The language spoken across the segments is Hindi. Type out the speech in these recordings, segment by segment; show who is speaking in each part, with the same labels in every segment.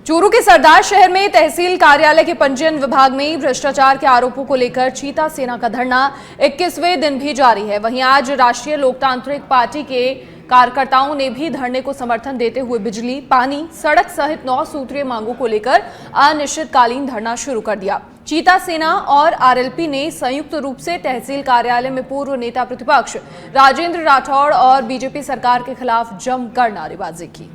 Speaker 1: चूरू के सरदार शहर में तहसील कार्यालय के पंजीयन विभाग में भ्रष्टाचार के आरोपों को लेकर चीता सेना का धरना 21वें दिन भी जारी है। वहीं आज राष्ट्रीय लोकतांत्रिक पार्टी के कार्यकर्ताओं ने भी धरने को समर्थन देते हुए बिजली, पानी, सड़क सहित 9 सूत्रीय मांगों को लेकर अनिश्चितकालीन धरना शुरू कर दिया। चीता सेना और आरएलपी ने संयुक्त रूप से तहसील कार्यालय में पूर्व नेता प्रतिपक्ष राजेंद्र राठौड़ और बीजेपी सरकार के खिलाफ जमकर नारेबाजी की।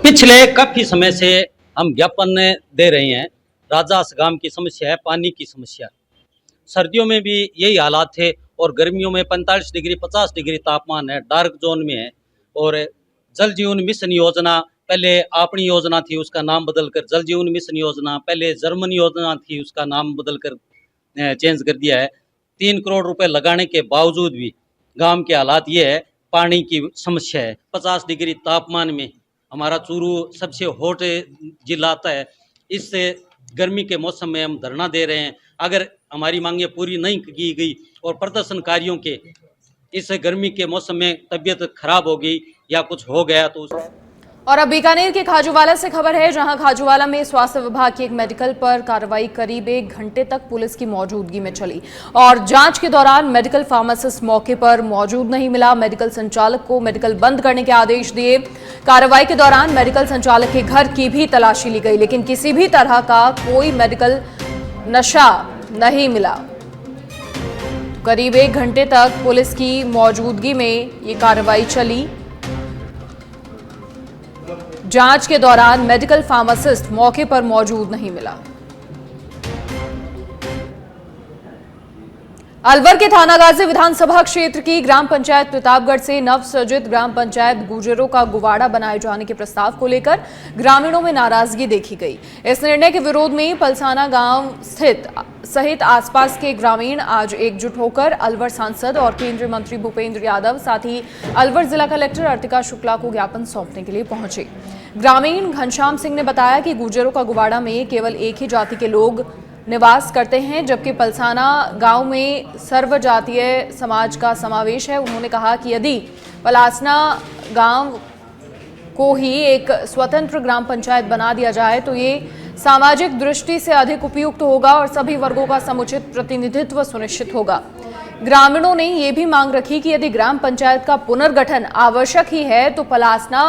Speaker 2: पिछले काफी समय से हम ज्ञापन दे रहे हैं। राजासगाम की समस्या है, पानी की समस्या। सर्दियों में भी यही हालात थे और गर्मियों में 45 डिग्री 50 डिग्री तापमान है, डार्क जोन में है। और जल जीवन मिशन योजना पहले अपनी योजना थी, उसका नाम बदलकर जल जीवन मिशन योजना, पहले जर्मन योजना थी, उसका नाम बदलकर चेंज कर दिया है। 3 करोड़ रुपए लगाने के बावजूद भी गांव के हालात ये है, पानी की समस्या है। 50 डिग्री तापमान में हमारा चूरू सबसे हॉट जिला आता है। इस गर्मी के मौसम में हम धरना दे रहे हैं। अगर हमारी मांगें पूरी नहीं की गई और प्रदर्शनकारियों के इस गर्मी के मौसम में तबीयत खराब हो गई या कुछ हो गया तो
Speaker 1: और अब बीकानेर के खाजूवाला से खबर है, जहां खाजूवाला में स्वास्थ्य विभाग की एक मेडिकल पर कार्रवाई करीब 1 घंटे तक पुलिस की मौजूदगी में चली और जांच के दौरान मेडिकल फार्मासिस्ट मौके पर मौजूद नहीं मिला। मेडिकल संचालक को मेडिकल बंद करने के आदेश दिए। कार्रवाई के दौरान मेडिकल संचालक के घर की भी तलाशी ली गई, लेकिन किसी भी तरह का कोई मेडिकल नशा नहीं मिला। करीब 1 घंटे तक पुलिस की मौजूदगी में ये कार्रवाई चली। जांच के दौरान मेडिकल फार्मासिस्ट मौके पर मौजूद नहीं मिला। अलवर के थानागाजी विधानसभा क्षेत्र की ग्राम पंचायत प्रतापगढ़ से नवसृजित ग्राम पंचायत गुजरों का गुवाड़ा बनाए जाने के प्रस्ताव को लेकर ग्रामीणों में नाराजगी देखी गई। इस निर्णय के विरोध में पलसाना गांव स्थित सहित आसपास के ग्रामीण आज एकजुट होकर अलवर सांसद और केंद्रीय मंत्री भूपेंद्र यादव, साथ ही अलवर जिला कलेक्टर अर्तिका शुक्ला को ज्ञापन सौंपने के लिए पहुंचे। ग्रामीण घनश्याम सिंह ने बताया कि गुजरों का गुवाड़ा में केवल एक ही जाति के लोग निवास करते हैं, जबकि पलसाना गांव में सर्व जातीय समाज का समावेश है। उन्होंने कहा कि यदि पलासना गांव को ही एक स्वतंत्र ग्राम पंचायत बना दिया जाए तो ये सामाजिक दृष्टि से अधिक उपयुक्त होगा और सभी वर्गों का समुचित प्रतिनिधित्व सुनिश्चित होगा। ग्रामीणों ने ये भी मांग रखी कि यदि ग्राम पंचायत का पुनर्गठन आवश्यक ही है तो पलासना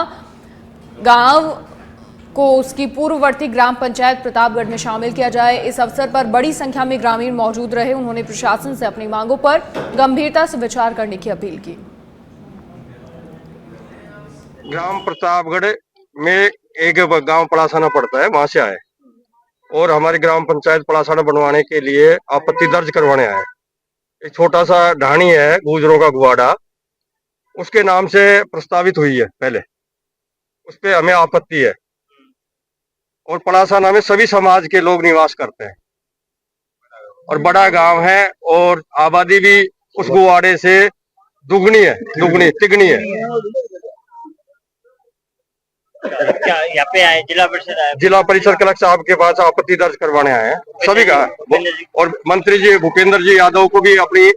Speaker 1: गांव को उसकी पूर्ववर्ती ग्राम पंचायत प्रतापगढ़ में शामिल किया जाए। इस अवसर पर बड़ी संख्या में ग्रामीण मौजूद रहे। उन्होंने प्रशासन से अपनी मांगों पर गंभीरता से विचार करने की अपील की।
Speaker 3: ग्राम प्रतापगढ़ में एक गांव पलासाना पड़ता है, वहां से आए और हमारी ग्राम पंचायत पलासाना बनवाने के लिए आपत्ति दर्ज करवाने आए। एक छोटा सा ढाणी है गुजरों का गुवाड़ा, उसके नाम से प्रस्तावित हुई है पहले, उस पे हमें आपत्ति है। और पलासाना में सभी समाज के लोग निवास करते हैं और बड़ा गांव है और आबादी भी उस गुवाड़े से दुगनी तिगनी है।
Speaker 4: क्या यहाँ पे आए?
Speaker 3: जिला परिषद कलेक्टर साहब के पास आपत्ति दर्ज करवाने आए हैं सभी का, और मंत्री जी भूपेंद्र जी यादव को भी अपनी।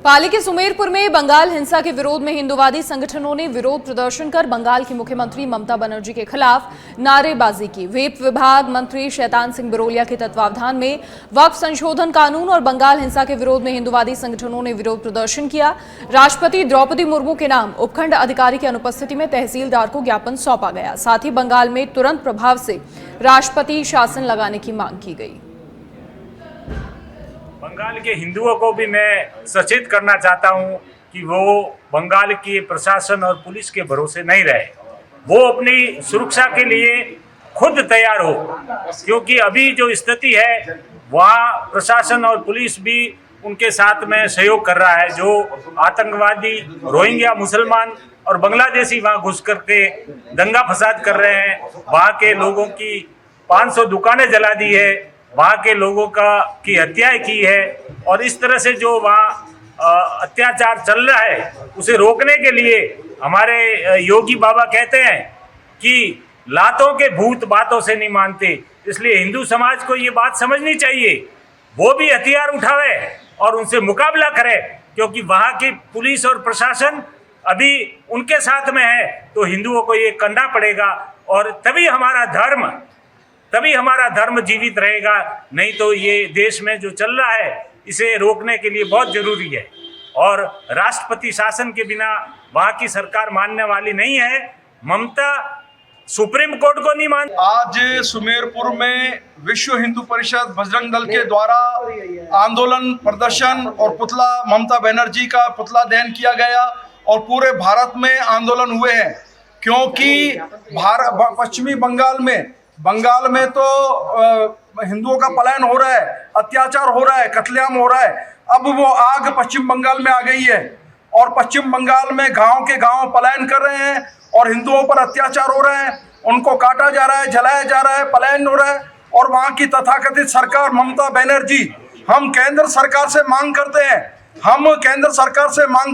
Speaker 1: पाली के सुमेरपुर में बंगाल हिंसा के विरोध में हिंदूवादी संगठनों ने विरोध प्रदर्शन कर बंगाल की मुख्यमंत्री ममता बनर्जी के खिलाफ नारेबाजी की। वित्त विभाग मंत्री शैतान सिंह बिरोलिया के तत्वावधान में वक्फ संशोधन कानून और बंगाल हिंसा के विरोध में हिंदूवादी संगठनों ने विरोध प्रदर्शन किया। राष्ट्रपति द्रौपदी मुर्मू के नाम उपखंड अधिकारी की अनुपस्थिति में तहसीलदार को ज्ञापन सौंपा गया। साथ ही बंगाल में तुरंत प्रभाव से राष्ट्रपति शासन लगाने की मांग की गई।
Speaker 5: बंगाल के हिंदुओं को भी मैं सचेत करना चाहता हूं कि वो बंगाल के प्रशासन और पुलिस के भरोसे नहीं रहे। वो अपनी सुरक्षा के लिए खुद तैयार हो, क्योंकि अभी जो स्थिति है वहाँ प्रशासन और पुलिस भी उनके साथ में सहयोग कर रहा है। जो आतंकवादी रोहिंग्या मुसलमान और बांग्लादेशी वहाँ घुस करके दंगा फसाद कर रहे हैं, वहाँ के लोगों की 500 दुकानें जला दी है, वहाँ के लोगों की हत्याएं की है। और इस तरह से जो वहाँ अत्याचार चल रहा है उसे रोकने के लिए हमारे योगी बाबा कहते हैं कि लातों के भूत बातों से नहीं मानते। इसलिए हिंदू समाज को ये बात समझनी चाहिए, वो भी हथियार उठावे और उनसे मुकाबला करे, क्योंकि वहाँ की पुलिस और प्रशासन अभी उनके साथ में है, तो हिंदुओं को ये करना पड़ेगा और तभी हमारा धर्म जीवित रहेगा। नहीं तो ये देश में जो चल रहा है इसे रोकने के लिए बहुत जरूरी है। और राष्ट्रपति शासन के बिना वहाँ की सरकार मानने वाली नहीं है। ममता सुप्रीम कोर्ट को नहीं मानती।
Speaker 6: आज सुमेरपुर में विश्व हिंदू परिषद बजरंग दल के द्वारा आंदोलन प्रदर्शन और पुतला ममता बनर्जी का पुतला दहन किया गया और पूरे भारत में आंदोलन हुए हैं, क्योंकि पश्चिमी बंगाल में तो हिंदुओं का पलायन हो रहा है, अत्याचार हो रहा है, कत्लेआम हो रहा है। अब वो आग पश्चिम बंगाल में आ गई है और पश्चिम बंगाल में गांव के गांव पलायन कर रहे हैं और हिंदुओं पर अत्याचार हो रहा है, उनको काटा जा रहा है, जलाया जा रहा है, पलायन हो रहा है। और वहाँ की तथाकथित सरकार ममता बनर्जी, हम केंद्र सरकार से मांग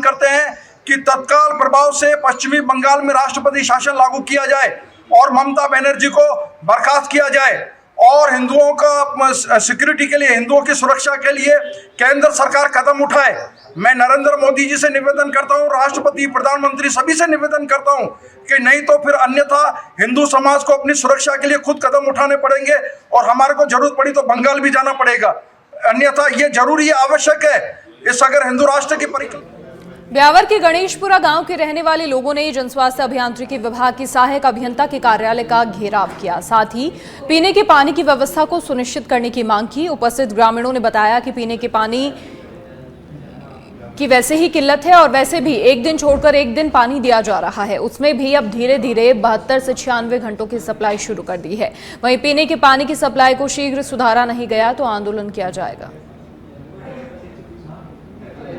Speaker 6: करते हैं कि तत्काल प्रभाव से पश्चिमी बंगाल में राष्ट्रपति शासन लागू किया जाए और ममता बनर्जी को बर्खास्त किया जाए और हिंदुओं का सिक्योरिटी के लिए, हिंदुओं की सुरक्षा के लिए केंद्र सरकार कदम उठाए। मैं नरेंद्र मोदी जी से निवेदन करता हूं, राष्ट्रपति, प्रधानमंत्री सभी से निवेदन करता हूं कि नहीं तो फिर अन्यथा हिंदू समाज को अपनी सुरक्षा के लिए खुद कदम उठाने पड़ेंगे और हमारे को जरूरत पड़ी तो बंगाल भी जाना पड़ेगा। अन्यथा ये जरूरी, आवश्यक है इस अगर हिंदू राष्ट्र की परिकल्पना।
Speaker 1: ब्यावर के गणेशपुरा गांव के रहने वाले लोगों ने जनस्वास्थ्य अभियांत्रिकी विभाग की सहायक अभियंता के कार्यालय का घेराव किया। साथ ही पीने के पानी की व्यवस्था को सुनिश्चित करने की मांग की। उपस्थित ग्रामीणों ने बताया कि पीने के पानी की वैसे ही किल्लत है और वैसे भी एक दिन छोड़कर एक दिन पानी दिया जा रहा है, उसमें भी अब धीरे धीरे 72 से 96 घंटों की सप्लाई शुरू कर दी है। वहीं पीने के पानी की सप्लाई को शीघ्र सुधारा नहीं गया तो आंदोलन किया जाएगा।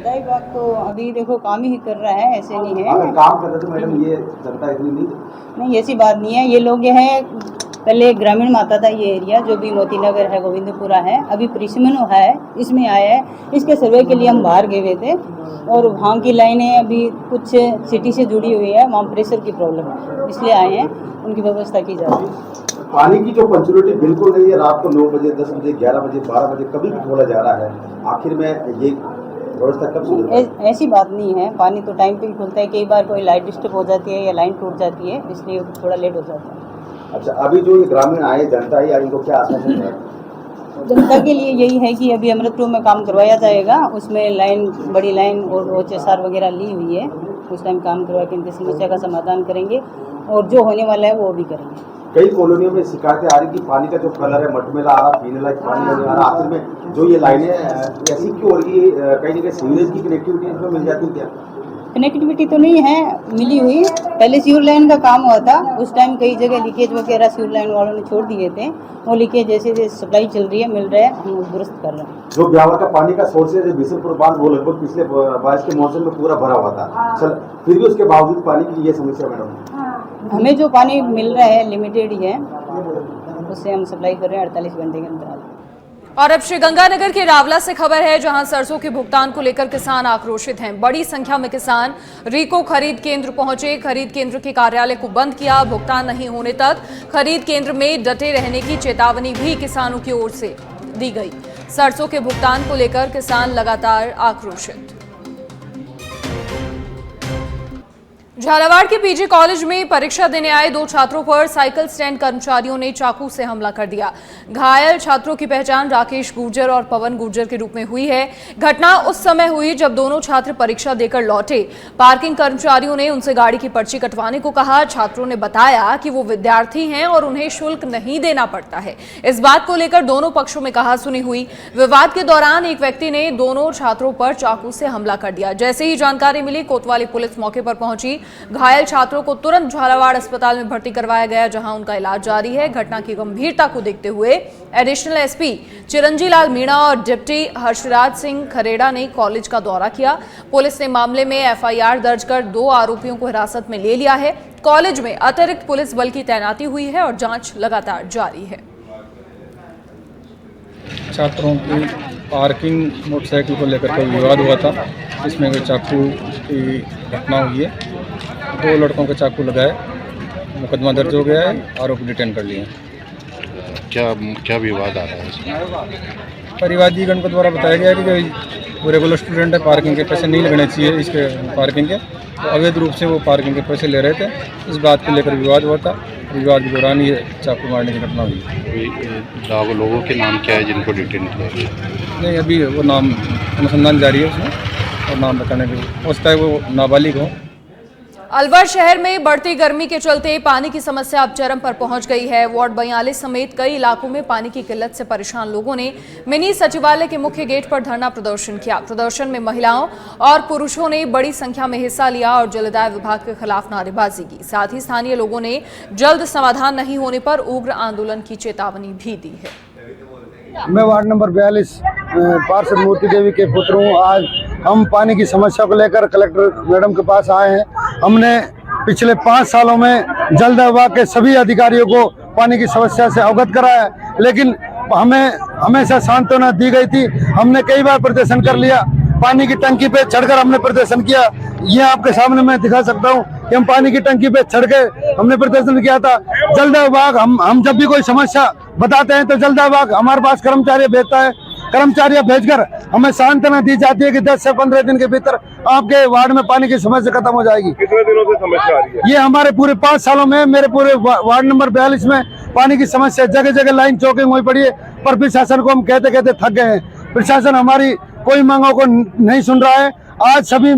Speaker 7: विभाग तो अभी देखो काम ही कर रहा है, ऐसे नहीं है।
Speaker 8: अगर काम कर रहे तो मैडम ये जनता इतनी
Speaker 7: नहीं, ऐसी बात नहीं है। ये लोग ये है, पहले ग्रामीण में आता था ये एरिया, जो भी मोती नगर है, गोविंदपुरा है, अभी परिसमनो है, इसमें आया है। इसके सर्वे के लिए हम बाहर गए हुए थे और वहाँ की लाइनें अभी कुछ सिटी से जुड़ी हुई है, वहाँ प्रेशर की प्रॉब्लम है, इसलिए आए हैं, उनकी व्यवस्था की जा रही है।
Speaker 8: पानी की जो पंचुअलिटी बिल्कुल नहीं है, रात को 9 बजे, 10 बजे, 11 बजे, 12 बजे कभी भी खोला जा रहा है। आखिर में ये व्यवस्था कब शुरू?
Speaker 7: ऐसी बात नहीं है, पानी तो टाइम पे ही खुलता है। कई बार कोई लाइट डिस्टर्ब हो जाती है या लाइन टूट जाती है, इसलिए थोड़ा लेट हो जाता है।
Speaker 8: अच्छा, अभी जो ये ग्रामीण आए, जनता ही आई, इनको क्या आश्वासन है?
Speaker 7: जनता के लिए यही है कि अभी अमृतपुर में काम करवाया जाएगा, उसमें लाइन, बड़ी लाइन और OHSR वगैरह ली हुई है, उस टाइम काम करवा के इनकी समस्या का समाधान करेंगे और जो होने वाला है वो भी करेंगे।
Speaker 8: कई कॉलोनियों में शिकायतें आ रही कि पानी का जो कलर है मटमेला आ रहा, पीने लायक पानी नहीं आ रहा। आखिर में जो ये लाइनें ऐसी क्यों हो रही है? कहीं ना कहीं सीवरेज की कनेक्टिविटी इसमें मिल जाती है क्या?
Speaker 7: कनेक्टिविटी तो नहीं है मिली हुई, पहले सीवर लाइन का काम हुआ था, उस टाइम कई जगह लीकेज वगैरह सीवर लाइन वालों ने छोड़ दिए थे, वो लीकेज जैसे जैसे सप्लाई चल रही है, मिल रहा है, हम दुरुस्त कर रहे हैं।
Speaker 8: जो ब्यावर का पानी का सोर्स है बिशनपुर बांध, वो लगभग पिछले बारिश के मौसम में पूरा भरा हुआ था, चल फिर भी उसके बावजूद पानी की ये समस्या मैडम?
Speaker 7: हमें जो पानी मिल रहा है लिमिटेड ही है, उससे हम सप्लाई कर रहे हैं 48 घंटे के अंदर।
Speaker 1: और अब श्रीगंगानगर के रावला से खबर है, जहां सरसों के भुगतान को लेकर किसान आक्रोशित हैं। बड़ी संख्या में किसान रीको खरीद केंद्र पहुंचे, खरीद केंद्र के कार्यालय को बंद किया। भुगतान नहीं होने तक खरीद केंद्र में डटे रहने की चेतावनी भी किसानों की ओर से दी गई। सरसों के भुगतान को लेकर किसान लगातार आक्रोशित। झालावाड़ के पीजी कॉलेज में परीक्षा देने आए 2 छात्रों पर साइकिल स्टैंड कर्मचारियों ने चाकू से हमला कर दिया। घायल छात्रों की पहचान राकेश गुर्जर और पवन गुर्जर के रूप में हुई है। घटना उस समय हुई जब दोनों छात्र परीक्षा देकर लौटे। पार्किंग कर्मचारियों ने उनसे गाड़ी की पर्ची कटवाने को कहा। छात्रों ने बताया कि वो विद्यार्थी हैं और उन्हें शुल्क नहीं देना पड़ता है। इस बात को लेकर दोनों पक्षों में कहासुनी हुई। विवाद के दौरान एक व्यक्ति ने दोनों छात्रों पर चाकू से हमला कर दिया। जैसे ही जानकारी मिली, कोतवाली पुलिस मौके पर पहुंची। घायल छात्रों को तुरंत झालावाड़ अस्पताल में भर्ती करवाया गया, जहां उनका इलाज जारी है। घटना की गंभीरता को देखते हुए एडिशनल एसपी चिरंजी लाल मीणा और डिप्टी हर्षराज सिंह खरेड़ा ने कॉलेज का दौरा किया। पुलिस ने मामले में FIR दर्ज कर 2 आरोपियों को हिरासत में ले लिया है। कॉलेज में अतिरिक्त पुलिस बल की तैनाती हुई है और जांच लगातार जारी है।
Speaker 9: छात्रों की पार्किंग मोटरसाइकिल को लेकर कोई विवाद हुआ था, जिसमें कोई चाकू की घटना हुई है। 2 लड़कों के चाकू लगाए, मुकदमा दर्ज हो गया है, आरोपी डिटेन कर लिए।
Speaker 10: क्या विवाद आ रहा है इसमें?
Speaker 9: परिवादीगण गण को द्वारा बताया गया है कि वो रेगुलर स्टूडेंट है, पार्किंग के पैसे नहीं लगने चाहिए इसके पार्किंग के, तो अवैध रूप से वो पार्किंग के पैसे ले रहे थे। इस बात को लेकर विवाद हुआ था। विवाद के दौरान ये चाकू मारने की घटना हुई।
Speaker 10: लोगों के नाम क्या है जिनको डिटेन किया गया?
Speaker 9: नहीं, अभी वो नाम अनुसंधान जारी है उसमें, और नाम बताने की हो सकता है वो नाबालिग हो।
Speaker 1: अलवर शहर में बढ़ती गर्मी के चलते पानी की समस्या अब चरम पर पहुंच गई है। वार्ड 42 समेत कई इलाकों में पानी की किल्लत से परेशान लोगों ने मिनी सचिवालय के मुख्य गेट पर धरना प्रदर्शन किया। प्रदर्शन में महिलाओं और पुरुषों ने बड़ी संख्या में हिस्सा लिया और जलदाय विभाग के खिलाफ नारेबाजी की। साथ ही स्थानीय लोगों ने जल्द समाधान नहीं होने पर उग्र आंदोलन की चेतावनी भी दी है।
Speaker 11: मैं वार्ड नंबर 42 पार्षद मूर्ति देवी के पुत्र हूँ। आज हम पानी की समस्या को लेकर कलेक्टर मैडम के पास आए हैं। हमने पिछले 5 सालों में जल विभाग के सभी अधिकारियों को पानी की समस्या से अवगत कराया है, लेकिन हमें हमेशा सांत्वना दी गई थी। हमने कई बार प्रदर्शन कर लिया, पानी की टंकी पे चढ़कर हमने प्रदर्शन किया। ये आपके सामने मैं दिखा सकता हूँ कि हम पानी की टंकी पे चढ़ के हमने प्रदर्शन किया था। जल विभाग हम जब भी कोई समस्या बताते हैं तो जल विभाग हमारे पास कर्मचारी भेजता है। कर्मचारी भेजकर हमें सांत्वना दी जाती है कि 10 से 15 दिन के भीतर आपके वार्ड में पानी की समस्या खत्म हो जाएगी।
Speaker 3: कितने दिनों से समस्या आ रही है?
Speaker 11: ये हमारे पूरे 5 सालों में मेरे पूरे वार्ड नंबर 42 में पानी की समस्या जगह जगह लाइन चौकिंग हुई पड़ी है, पर प्रशासन को हम कहते कहते थक गए हैं। प्रशासन हमारी कोई मांगों को नहीं सुन रहा है। आज सभी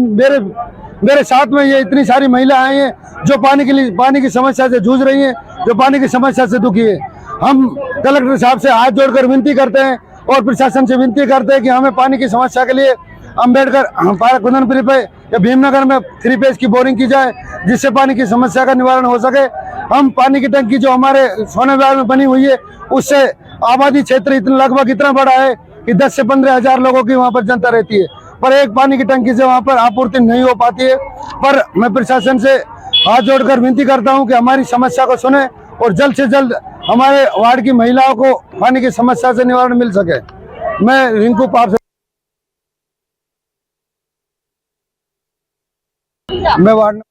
Speaker 11: मेरे साथ में ये इतनी सारी महिला आई हैं जो पानी की समस्या से जूझ रही हैं, जो पानी की समस्या से दुखी है। हम कलेक्टर साहब से हाथ जोड़कर विनती करते हैं और प्रशासन से विनती करते हैं कि हमें पानी की समस्या के लिए अम्बेडकर पार्क कुंदनपुरी पे या भीमनगर में 3 फेज की बोरिंग की जाए, जिससे पानी की समस्या का निवारण हो सके। हम पानी की टंकी जो हमारे सोने विहार में बनी हुई है, उससे आबादी क्षेत्र लगभग इतना बड़ा है कि 10 से 15 हजार लोगों की वहाँ पर जनता रहती है, पर एक पानी की टंकी से वहाँ पर आपूर्ति नहीं हो पाती है। पर मैं प्रशासन से हाथ जोड़कर विनती करता हूँ कि हमारी समस्या को सुने और जल्द से जल्द हमारे वार्ड की महिलाओं को पानी की समस्या से निवारण मिल सके। मैं रिंकू पार्षद मैं वार्ड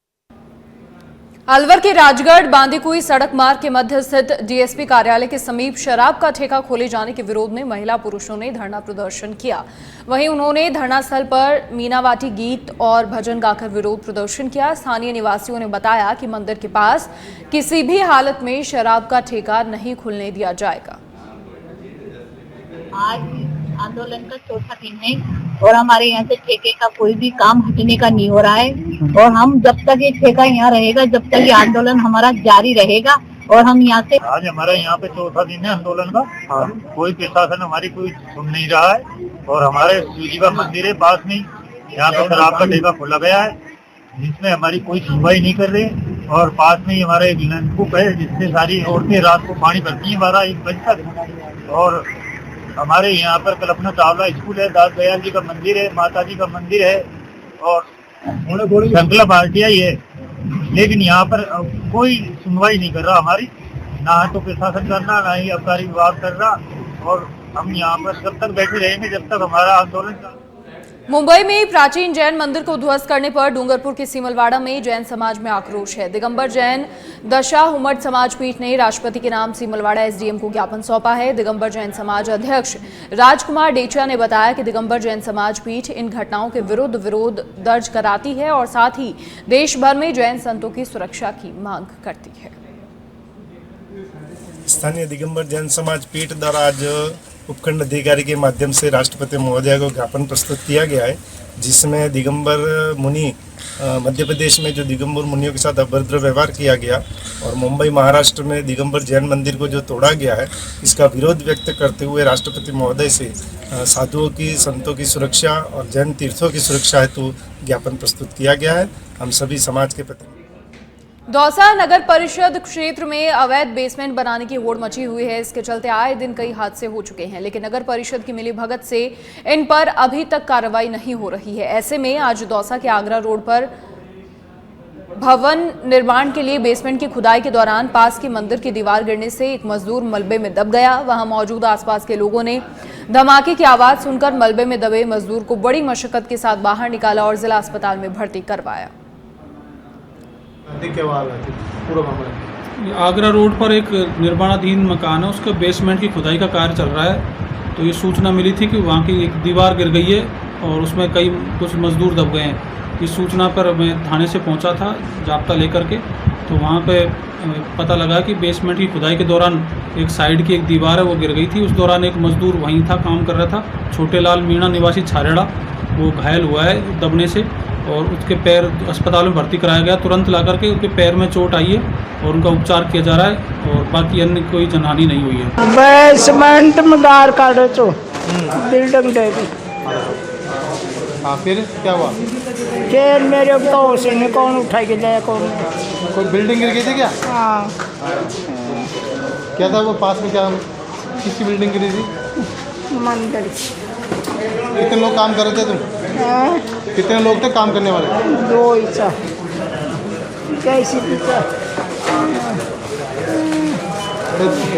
Speaker 1: अलवर के राजगढ़ बांदीकुई सड़क मार्ग के मध्य स्थित डीएसपी कार्यालय के समीप शराब का ठेका खोले जाने के विरोध में महिला पुरुषों ने धरना प्रदर्शन किया। वहीं उन्होंने धरना स्थल पर मीनावाटी गीत और भजन गाकर विरोध प्रदर्शन किया। स्थानीय निवासियों ने बताया कि मंदिर के पास किसी भी हालत में शराब का ठेका नहीं खुलने दिया जाएगा।
Speaker 12: आज आंदोलन का चौथा दिन है और हमारे यहाँ से ठेके का कोई भी काम हटने का नहीं हो रहा है, और हम जब तक ये ठेका यहाँ रहेगा, जब तक ये आंदोलन हमारा जारी रहेगा। और हम यहाँ से
Speaker 4: आज हमारा यहाँ पे चौथा दिन है आंदोलन का। कोई प्रशासन हमारी कोई सुन नहीं रहा है, और हमारे शिव जी का मंदिर है पास में, यहाँ पे शराब का ठेका खोला गया है, जिसमें हमारी कोई सुनवाई नहीं कर रही। और पास में ही हमारा एक नलकूप है जिससे सारी औरतें रात को पानी भरती है 12-1 बजे तक। और हमारे यहाँ पर कल्पना चावला स्कूल है, दास दयाल जी का मंदिर है, माता जी का मंदिर है, और संकल्प पार्टियां ही है, लेकिन यहाँ पर कोई सुनवाई नहीं कर रहा हमारी, ना तो प्रशासन करना, ना ही आबकारी विभाग कर रहा। और हम यहाँ पर जब तक बैठे रहेंगे जब तक हमारा आंदोलन।
Speaker 1: मुंबई में प्राचीन जैन मंदिर को ध्वस्त करने पर डूंगरपुर के सीमलवाड़ा में जैन समाज में आक्रोश है। दिगंबर जैन दशा हुमट समाज पीठ ने राष्ट्रपति के नाम सीमलवाड़ा एसडीएम को ज्ञापन सौंपा है। दिगंबर जैन समाज अध्यक्ष राजकुमार डेचा ने बताया कि दिगंबर जैन समाज पीठ इन घटनाओं के विरुद्ध दर्ज कराती है और साथ ही देश भर में जैन संतों की सुरक्षा की मांग करती है।
Speaker 13: स्थानीय दिगंबर जैन समाज पीठ द्वारा आज उपखंड अधिकारी के माध्यम से राष्ट्रपति महोदय को ज्ञापन प्रस्तुत किया गया है, जिसमें दिगंबर मुनि मध्य प्रदेश में जो दिगंबर मुनियों के साथ अभद्र व्यवहार किया गया और मुंबई महाराष्ट्र में दिगंबर जैन मंदिर को जो तोड़ा गया है, इसका विरोध व्यक्त करते हुए राष्ट्रपति महोदय से साधुओं की, संतों की सुरक्षा और जैन तीर्थों की सुरक्षा हेतु ज्ञापन प्रस्तुत किया गया है। हम सभी समाज के प्रति
Speaker 1: दौसा नगर परिषद क्षेत्र में अवैध बेसमेंट बनाने की होड़ मची हुई है। इसके चलते आए दिन कई हादसे हो चुके हैं, लेकिन नगर परिषद की मिलीभगत से इन पर अभी तक कार्रवाई नहीं हो रही है। ऐसे में आज दौसा के आगरा रोड पर भवन निर्माण के लिए बेसमेंट की खुदाई के दौरान पास के मंदिर की दीवार गिरने से एक मजदूर मलबे में दब गया। वहां मौजूद आसपास के लोगों ने धमाके की आवाज सुनकर मलबे में दबे मजदूर को बड़ी मशक्कत के साथ बाहर निकाला और जिला अस्पताल में भर्ती करवाया।
Speaker 14: आगरा रोड पर एक निर्माणाधीन मकान है, उसका बेसमेंट की खुदाई का कार्य चल रहा है। तो ये सूचना मिली थी कि वहाँ की एक दीवार गिर गई है और उसमें कुछ मजदूर दब गए हैं। इस सूचना पर मैं थाने से पहुंचा था जाब्ता लेकर के, तो वहाँ पे पता लगा कि बेसमेंट की खुदाई के दौरान एक साइड की एक दीवार है वो गिर गई थी। उस दौरान एक मजदूर वहीं था, काम कर रहा था, छोटे लाल मीणा निवासी छारेड़ा, वो घायल हुआ है दबने से और उसके पैर अस्पताल में भर्ती कराया गया। तुरंत ला करके उसके पैर में चोट आई है और उनका उपचार किया जा रहा है और बाकी अन्य कोई जनहानि नहीं हुई है।
Speaker 15: बेसमेंट में गार काटो तो बिल्डिंग दे दी।
Speaker 10: हाँ, फिर क्या हुआ?
Speaker 15: फिर मेरे तो उसे ने कौन उठा के लाया, कौन
Speaker 10: कोई बिल्डिंग गिर गई थी क्या?
Speaker 15: हाँ,
Speaker 10: क्या था वो पास में? क्या किसकी बिल्डिंग गिरी थी?
Speaker 15: मंदिर।
Speaker 10: कितने लोग काम कर रहे थे तुम?
Speaker 15: हाँ?
Speaker 10: कितने लोग थे काम करने वाले?
Speaker 15: 2 ही था। कैसी पिता?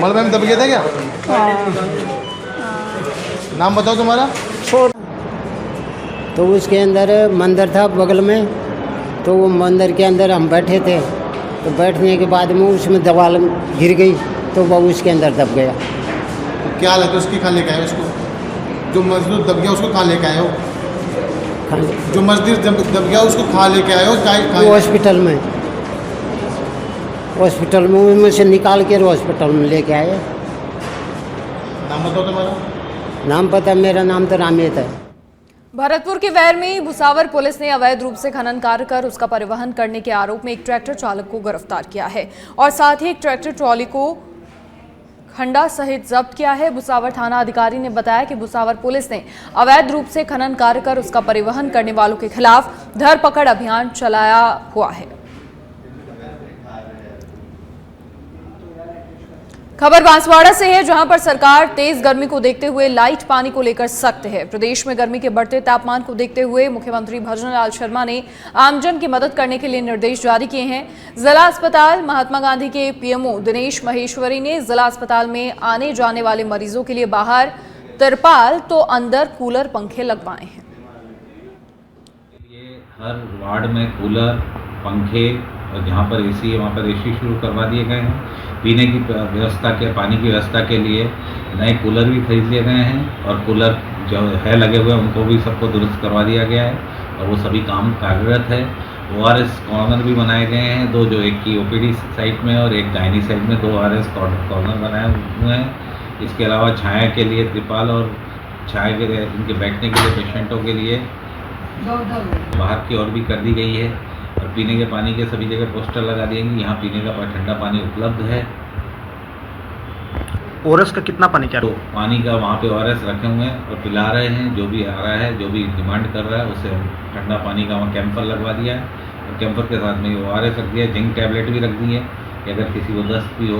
Speaker 10: मलबे में दब गया था क्या?
Speaker 15: हाँ।
Speaker 10: नाम बताओ तुम्हारा।
Speaker 16: तो उसके अंदर मंदिर था बगल में, तो वो मंदिर के अंदर हम बैठे थे, तो बैठने के बाद में उसमें दीवार गिर गई तो वो उसके अंदर दब गया।
Speaker 10: क्या हालत है उसकी? कहाँ लेके आए उसको? जो मजदूर दब गया उसको कहाँ लेके आए हो? जो मजदूर दब गया उसको कहाँ लेके आए हो?
Speaker 16: हॉस्पिटल में, हॉस्पिटल में उनमें से निकाल के हॉस्पिटल में लेके आए।
Speaker 10: नाम बताओ तुम्हारा।
Speaker 16: नाम पता? मेरा नाम तो रामेत है।
Speaker 1: भरतपुर के वैर में भुसावर पुलिस ने अवैध रूप से खनन कार्य कर उसका परिवहन करने के आरोप में एक ट्रैक्टर चालक को गिरफ्तार किया है और साथ ही एक ट्रैक्टर ट्रॉली को खंडा सहित जब्त किया है। भुसावर थाना अधिकारी ने बताया कि भुसावर पुलिस ने अवैध रूप से खनन कार्य कर उसका परिवहन करने वालों के खिलाफ धरपकड़ अभियान चलाया हुआ है। खबर बांसवाड़ा से है, जहां पर सरकार तेज गर्मी को देखते हुए लाइट पानी को लेकर सख्त है। प्रदेश में गर्मी के बढ़ते तापमान को देखते हुए मुख्यमंत्री भजन लाल शर्मा ने आमजन की मदद करने के लिए निर्देश जारी किए हैं। जिला अस्पताल महात्मा गांधी के पीएमओ दिनेश महेश्वरी ने जिला अस्पताल में आने जाने वाले मरीजों के लिए बाहर तिरपाल तो अंदर कूलर पंखे लगवाए हैं।
Speaker 17: हर वार्ड में कूलर, पंखे और जहाँ पर एसी है वहाँ पर एसी शुरू करवा दिए गए हैं। पीने की व्यवस्था के, पानी की व्यवस्था के लिए नए कूलर भी खरीद लिए गए हैं और कूलर जो है लगे हुए हैं उनको भी सबको दुरुस्त करवा दिया गया है और वो सभी काम कार्यरत है। ORS कॉर्नर भी बनाए गए हैं, 2, जो एक की OPD साइड में और एक गायनी साइड में 2 ORS कॉर्नर बनाए हुए हैं। इसके अलावा छाया के लिए त्रिपाल और छाया के इनके बैठने के लिए पेशेंटों के लिए बाहर की ओर भी कर दी गई है और पीने के पानी के सभी जगह पोस्टर लगा दिएंगे, यहाँ पीने का ठंडा पानी उपलब्ध है।
Speaker 18: ORS का कितना पानी क्या?
Speaker 17: तो पानी का वहाँ पे ORS रखे हुए हैं और पिला रहे हैं। जो भी आ रहा है, जो भी डिमांड कर रहा है उसे ठंडा पानी का वहाँ कैंपर लगवा दिया है और कैंपर के साथ में ORS रख दिया है। जिंक टैबलेट भी रख दी है कि अगर किसी को दस्त भी हो